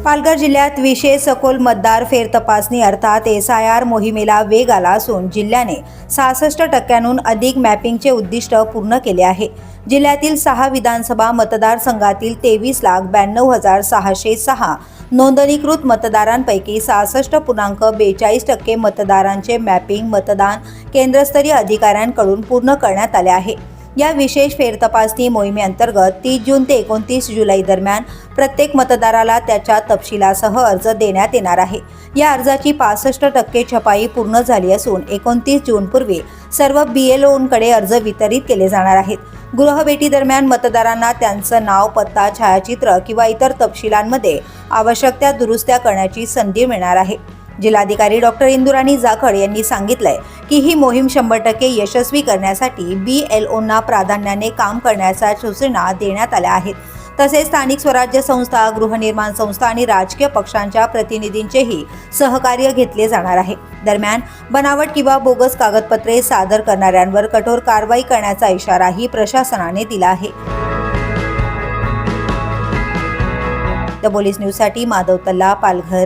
पालघर जिल्ह्यात विशेष सखोल मतदार फेरतपासणी अर्थात SIR मोहिमेला वेग आला असून जिल्ह्याने 66% अधिक मॅपिंगचे उद्दिष्ट पूर्ण केले आहे। जिल्ह्यातील 6 विधानसभा मतदारसंघातील 23,92,606 नोंदणीकृत मतदारांपैकी 66.42% मतदारांचे मॅपिंग मतदान केंद्रस्तरीय अधिकाऱ्यांकडून पूर्ण करण्यात आले आहे। या विशेष फेरतपासणी मोहिमेअंतर्गत 30 जून ते 29 जुलै दरम्यान प्रत्येक मतदाराला त्याच्या तपशिलासह अर्ज देण्यात येणार आहे। या अर्जाची 65% छपाई पूर्ण झाली असून 29 जूनपूर्वी सर्व BLOंकडे अर्ज वितरित केले जाणार आहेत। गृहभेटी दरम्यान मतदारांना त्यांचं नाव, पत्ता, छायाचित्र किंवा इतर तपशिलांमध्ये आवश्यक त्या दुरुस्त्या करण्याची संधी मिळणार आहे। जिल्हाधिकारी डॉ. इंदुराणी जाखड यांनी सांगितलंय की ही मोहीम 100% यशस्वी करण्यासाठी BLOंना प्राधान्याने काम करण्याच्या सूचना देण्यात आल्या आहेत। तसेच स्थानिक स्वराज्य संस्था, गृहनिर्माण संस्था आणि राजकीय पक्षांच्या प्रतिनिधींचेही सहकार्य घेतले जाणार आहे। दरम्यान बनावट किंवा बोगस कागदपत्रे सादर करणाऱ्यांवर कठोर कारवाई करण्याचा इशाराही प्रशासनाने दिला आहे। द पोलीस न्यूजसाठी माधव तल्ला, पालघर।